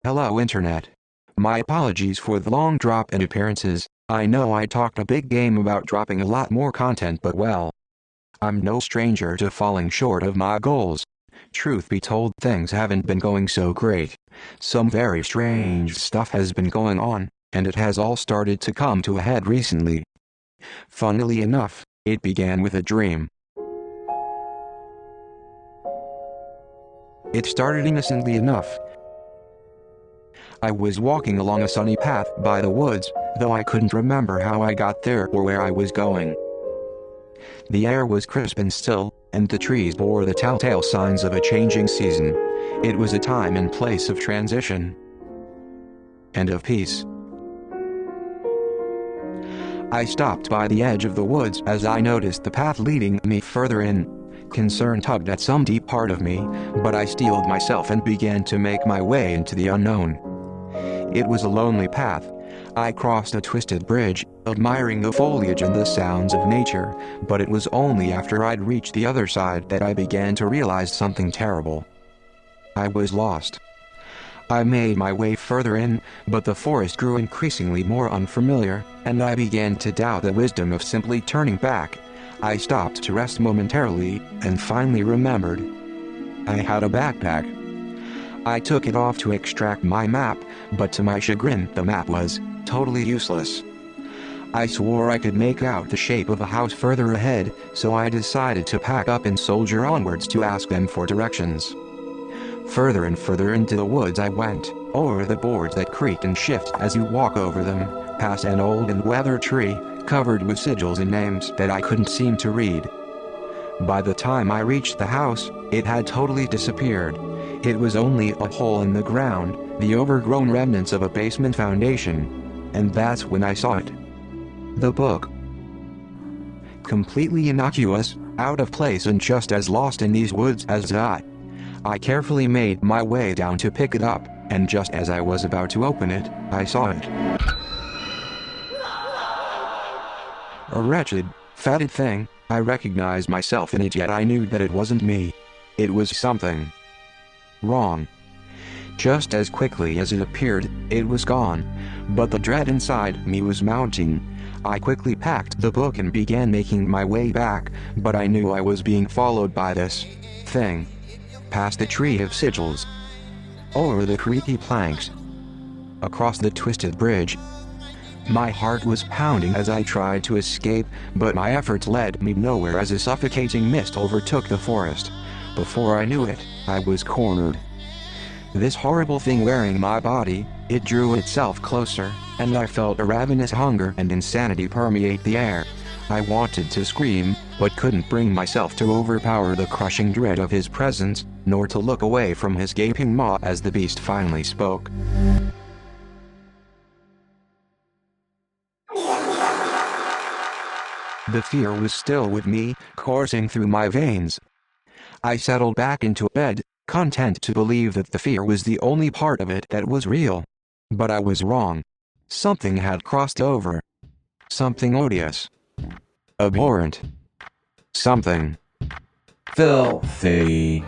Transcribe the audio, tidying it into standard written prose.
Hello Internet. My apologies for the long drop in appearances. I know I talked a big game about dropping a lot more content, but well, I'm no stranger to falling short of my goals. Truth be told, things haven't been going so great. Some very strange stuff has been going on, and it has all started to come to a head recently. Funnily enough, it began with a dream. It started innocently enough. I was walking along a sunny path by the woods, though I couldn't remember how I got there or where I was going. The air was crisp and still, and the trees bore the telltale signs of a changing season. It was a time and place of transition and of peace. I stopped by the edge of the woods as I noticed the path leading me further in. Concern tugged at some deep part of me, but I steeled myself and began to make my way into the unknown. It was a lonely path. I crossed a twisted bridge, admiring the foliage and the sounds of nature, but it was only after I'd reached the other side that I began to realize something terrible. I was lost. I made my way further in, but the forest grew increasingly more unfamiliar, and I began to doubt the wisdom of simply turning back. I stopped to rest momentarily, and finally remembered. I had a backpack. I took it off to extract my map, but to my chagrin the map was totally useless. I swore I could make out the shape of a house further ahead, so I decided to pack up and soldier onwards to ask them for directions. Further and further into the woods I went, over the boards that creaked and shifted as you walk over them, past an old and weathered tree, covered with sigils and names that I couldn't seem to read. By the time I reached the house, it had totally disappeared. It was only a hole in the ground, the overgrown remnants of a basement foundation. And that's when I saw it. The book. Completely innocuous, out of place and just as lost in these woods as I. I carefully made my way down to pick it up, and just as I was about to open it, I saw it. A wretched, fatted thing. I recognized myself in it, yet I knew that it wasn't me. It was something wrong. Just as quickly as it appeared, it was gone, but the dread inside me was mounting. I quickly packed the book and began making my way back, but I knew I was being followed by this thing. Past the tree of sigils, over the creaky planks, across the twisted bridge. My heart was pounding as I tried to escape, but my efforts led me nowhere as a suffocating mist overtook the forest. Before I knew it, I was cornered. This horrible thing wearing my body, it drew itself closer, and I felt a ravenous hunger and insanity permeate the air. I wanted to scream, but couldn't bring myself to overpower the crushing dread of his presence, nor to look away from his gaping maw as the beast finally spoke. The fear was still with me, coursing through my veins. I settled back into bed, content to believe that the fear was the only part of it that was real. But I was wrong. Something had crossed over. Something odious. Abhorrent. Something filthy.